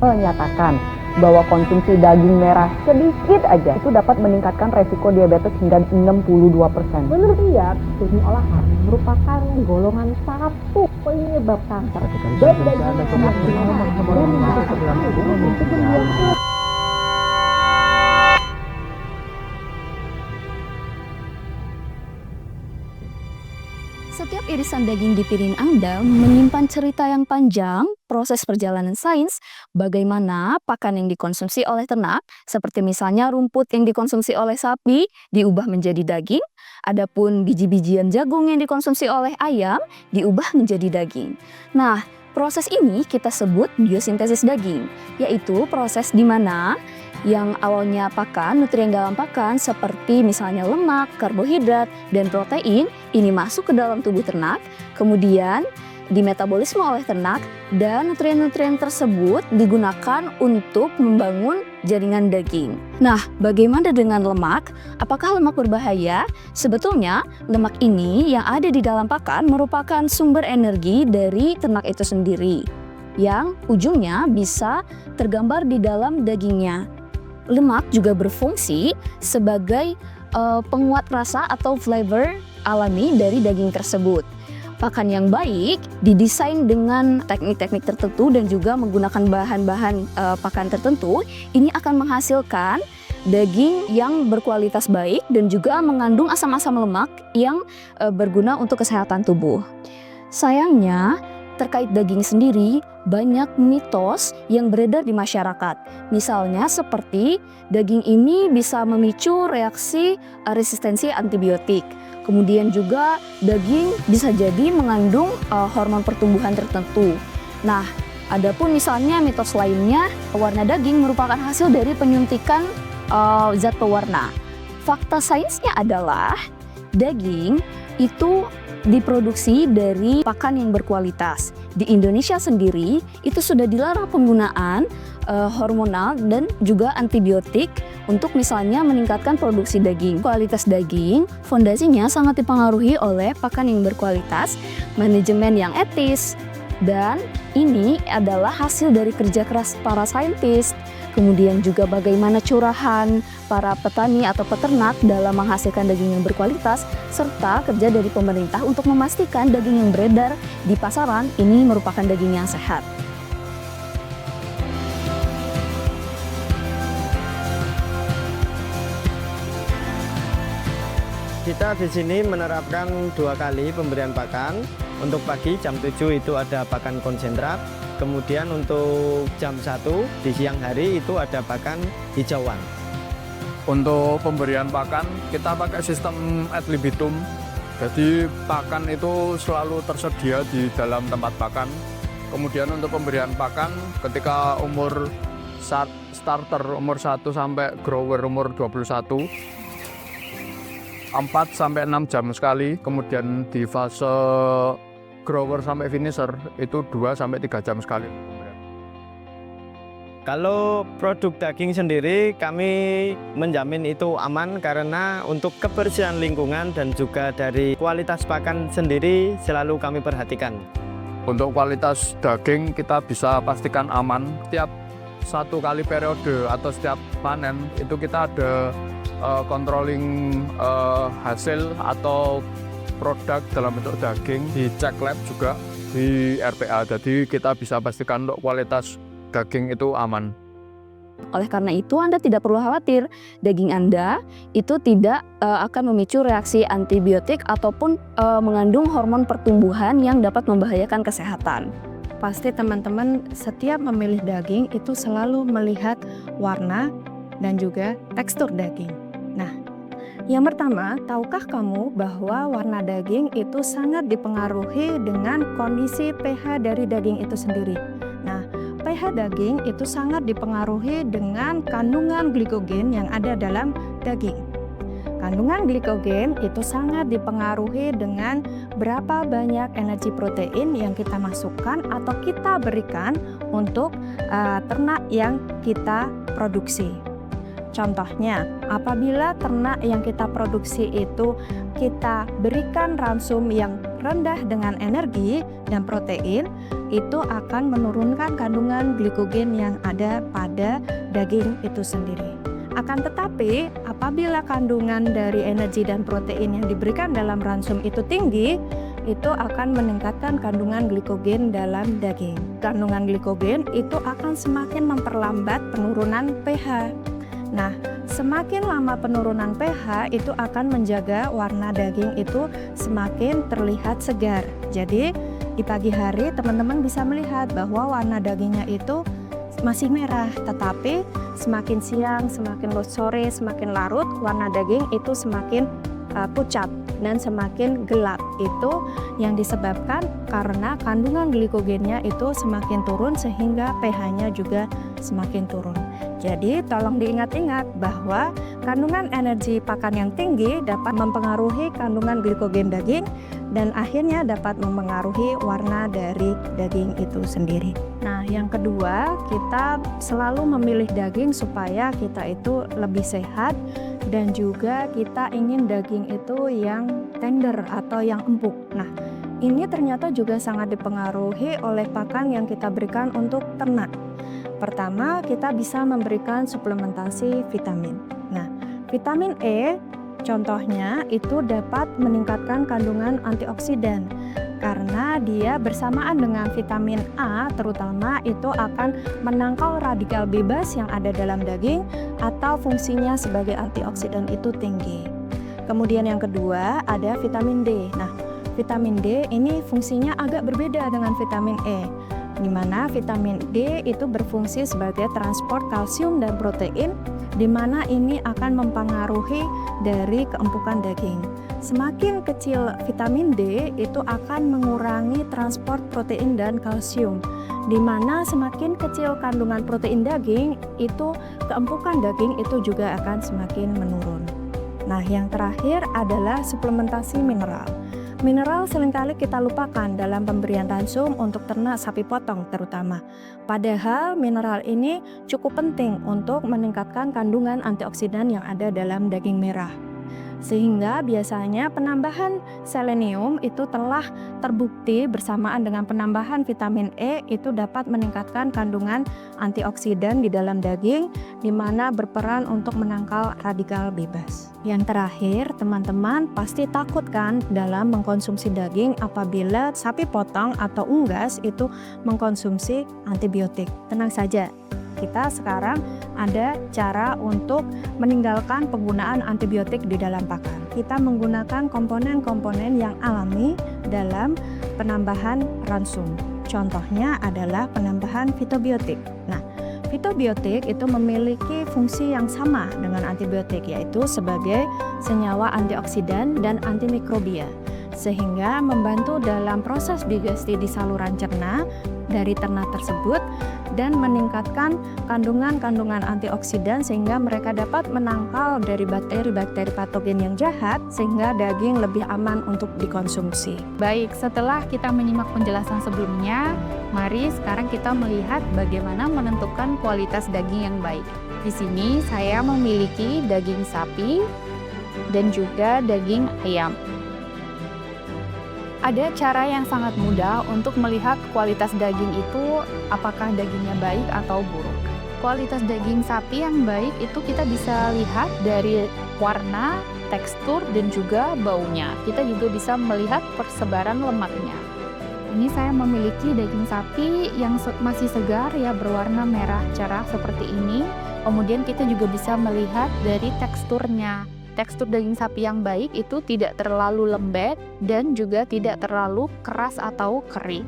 menyatakan bahwa konsumsi daging merah sedikit aja itu dapat meningkatkan resiko diabetes hingga 62%. Menurut dia, daging olahan merupakan golongan 1 penyebab kanker. Dan setiap irisan daging di piring Anda menyimpan cerita yang panjang, proses perjalanan sains, bagaimana pakan yang dikonsumsi oleh ternak, seperti misalnya rumput yang dikonsumsi oleh sapi, diubah menjadi daging, adapun biji-bijian jagung yang dikonsumsi oleh ayam, diubah menjadi daging. Nah, proses ini kita sebut biosintesis daging, yaitu proses di mana yang awalnya pakan, nutrien dalam pakan seperti misalnya lemak, karbohidrat, dan protein ini masuk ke dalam tubuh ternak, kemudian dimetabolisme oleh ternak, dan nutrien-nutrien tersebut digunakan untuk membangun jaringan daging. Nah, bagaimana dengan lemak? Apakah lemak berbahaya? Sebetulnya, lemak ini yang ada di dalam pakan merupakan sumber energi dari ternak itu sendiri, yang ujungnya bisa tergambar di dalam dagingnya. Lemak juga berfungsi sebagai penguat rasa atau flavor alami dari daging tersebut. Pakan yang baik didesain dengan teknik-teknik tertentu dan juga menggunakan bahan-bahan pakan tertentu, ini akan menghasilkan daging yang berkualitas baik dan juga mengandung asam-asam lemak yang berguna untuk kesehatan tubuh. Sayangnya, terkait daging sendiri, banyak mitos yang beredar di masyarakat. Misalnya seperti daging ini bisa memicu reaksi resistensi antibiotik. Kemudian juga daging bisa jadi mengandung hormon pertumbuhan tertentu. Nah, adapun misalnya mitos lainnya, warna daging merupakan hasil dari penyuntikan zat pewarna. Fakta sainsnya adalah daging itu diproduksi dari pakan yang berkualitas. Di Indonesia sendiri itu sudah dilarang penggunaan hormonal dan juga antibiotik untuk misalnya meningkatkan produksi daging. Kualitas daging fondasinya sangat dipengaruhi oleh pakan yang berkualitas, manajemen yang etis, dan ini adalah hasil dari kerja keras para saintis. Kemudian juga bagaimana curahan para petani atau peternak dalam menghasilkan daging yang berkualitas, serta kerja dari pemerintah untuk memastikan daging yang beredar di pasaran ini merupakan daging yang sehat. Kita di sini menerapkan 2 kali pemberian pakan. Untuk pagi jam 7 itu ada pakan konsentrat. Kemudian untuk jam 1 di siang hari itu ada pakan hijauan. Untuk pemberian pakan kita pakai sistem ad libitum. Jadi pakan itu selalu tersedia di dalam tempat pakan. Kemudian untuk pemberian pakan ketika umur starter umur 1 sampai grower umur 21, 4-6 jam sekali. Kemudian di fase grower sampai finisher itu 2-3 jam sekali. Kalau produk daging sendiri kami menjamin itu aman karena untuk kebersihan lingkungan dan juga dari kualitas pakan sendiri selalu kami perhatikan. Untuk kualitas daging kita bisa pastikan aman. Setiap 1 kali periode atau setiap panen itu kita ada controlling hasil atau produk dalam bentuk daging, dicek lab juga di RPA. Jadi kita bisa pastikan untuk kualitas daging itu aman. Oleh karena itu Anda tidak perlu khawatir, daging Anda itu tidak akan memicu reaksi antibiotik ataupun mengandung hormon pertumbuhan yang dapat membahayakan kesehatan. Pasti teman-teman setiap memilih daging itu selalu melihat warna dan juga tekstur daging. Nah, yang pertama, tahukah kamu bahwa warna daging itu sangat dipengaruhi dengan kondisi pH dari daging itu sendiri. Nah, pH daging itu sangat dipengaruhi dengan kandungan glikogen yang ada dalam daging. Kandungan glikogen itu sangat dipengaruhi dengan berapa banyak energi protein yang kita masukkan atau kita berikan untuk ternak yang kita produksi. Contohnya, apabila ternak yang kita produksi itu kita berikan ransum yang rendah dengan energi dan protein, itu akan menurunkan kandungan glikogen yang ada pada daging itu sendiri. Akan tetapi, apabila kandungan dari energi dan protein yang diberikan dalam ransum itu tinggi, itu akan meningkatkan kandungan glikogen dalam daging. Kandungan glikogen itu akan semakin memperlambat penurunan pH. Nah, semakin lama penurunan pH itu akan menjaga warna daging itu semakin terlihat segar. Jadi, di pagi hari teman-teman bisa melihat bahwa warna dagingnya itu masih merah, tetapi semakin siang, semakin sore, semakin larut, warna daging itu semakin pucat dan semakin gelap. Itu yang disebabkan karena kandungan glikogennya itu semakin turun sehingga pH-nya juga semakin turun. Jadi tolong diingat-ingat bahwa kandungan energi pakan yang tinggi dapat mempengaruhi kandungan glikogen daging dan akhirnya dapat mempengaruhi warna dari daging itu sendiri. Nah, yang kedua, kita selalu memilih daging supaya kita itu lebih sehat dan juga kita ingin daging itu yang tender atau yang empuk. Nah, ini ternyata juga sangat dipengaruhi oleh pakan yang kita berikan untuk ternak. Pertama, kita bisa memberikan suplementasi vitamin. Nah, vitamin E contohnya itu dapat meningkatkan kandungan antioksidan karena dia bersamaan dengan vitamin A terutama itu akan menangkal radikal bebas yang ada dalam daging atau fungsinya sebagai antioksidan itu tinggi. Kemudian yang kedua ada vitamin D. Nah, vitamin D ini fungsinya agak berbeda dengan vitamin E, di mana vitamin D itu berfungsi sebagai transport kalsium dan protein, di mana ini akan mempengaruhi dari keempukan daging. Semakin kecil vitamin D itu akan mengurangi transport protein dan kalsium, di mana semakin kecil kandungan protein daging itu keempukan daging itu juga akan semakin menurun. Nah, yang terakhir adalah suplementasi mineral. Mineral seringkali kita lupakan dalam pemberian ransum untuk ternak sapi potong terutama. Padahal mineral ini cukup penting untuk meningkatkan kandungan antioksidan yang ada dalam daging merah. Sehingga biasanya penambahan selenium itu telah terbukti bersamaan dengan penambahan vitamin E itu dapat meningkatkan kandungan antioksidan di dalam daging, di mana berperan untuk menangkal radikal bebas. Yang terakhir, teman-teman pasti takut kan dalam mengkonsumsi daging apabila sapi potong atau unggas itu mengkonsumsi antibiotik. Tenang saja, kita sekarang ada cara untuk meninggalkan penggunaan antibiotik di dalam pakan. Kita menggunakan komponen-komponen yang alami dalam penambahan ransum. Contohnya adalah penambahan fitobiotik. Nah, fitobiotik itu memiliki fungsi yang sama dengan antibiotik, yaitu sebagai senyawa antioksidan dan antimikrobia, sehingga membantu dalam proses digesti di saluran cerna dari ternak tersebut dan meningkatkan kandungan antioksidan sehingga mereka dapat menangkal dari bakteri-bakteri patogen yang jahat sehingga daging lebih aman untuk dikonsumsi. Baik, setelah kita menyimak penjelasan sebelumnya, mari sekarang kita melihat bagaimana menentukan kualitas daging yang baik. Di sini saya memiliki daging sapi dan juga daging ayam. Ada cara yang sangat mudah untuk melihat kualitas daging itu apakah dagingnya baik atau buruk. Kualitas daging sapi yang baik itu kita bisa lihat dari warna, tekstur, dan juga baunya. Kita juga bisa melihat persebaran lemaknya. Ini saya memiliki daging sapi yang masih segar ya, berwarna merah cerah seperti ini. Kemudian kita juga bisa melihat dari teksturnya. Tekstur daging sapi yang baik itu tidak terlalu lembek dan juga tidak terlalu keras atau kering.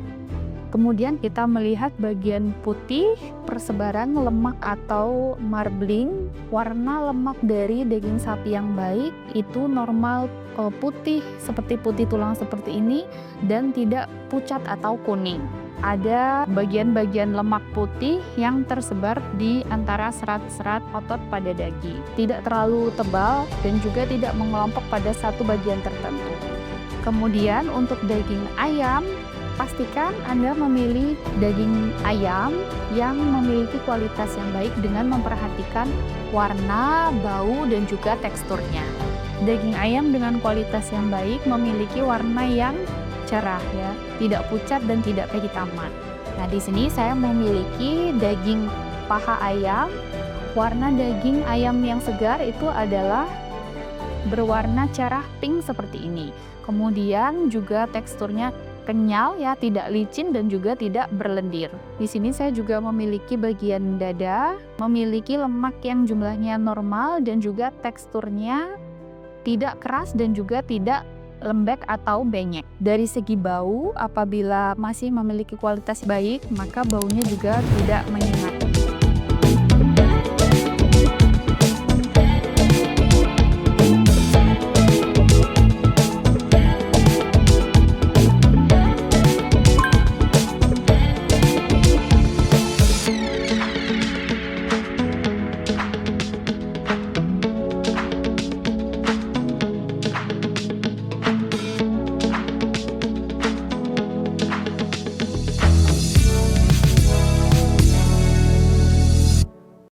Kemudian kita melihat bagian putih, persebaran lemak atau marbling. Warna lemak dari daging sapi yang baik itu normal putih seperti putih tulang seperti ini dan tidak pucat atau kuning. Ada bagian-bagian lemak putih yang tersebar di antara serat-serat otot pada daging. Tidak terlalu tebal dan juga tidak mengelompok pada satu bagian tertentu. Kemudian untuk daging ayam, Pastikan Anda memilih daging ayam yang memiliki kualitas yang baik dengan memperhatikan warna, bau, dan juga teksturnya. Daging ayam dengan kualitas yang baik memiliki warna yang cerah ya, tidak pucat dan tidak kehitaman. Nah, di sini saya memiliki daging paha ayam. Warna daging ayam yang segar itu adalah berwarna cerah pink seperti ini. Kemudian juga teksturnya kenyal ya, tidak licin dan juga tidak berlendir. Di sini saya juga memiliki bagian dada, memiliki lemak yang jumlahnya normal dan juga teksturnya tidak keras dan juga tidak lembek atau benyek. Dari segi bau, apabila masih memiliki kualitas baik, maka baunya juga tidak menyengat.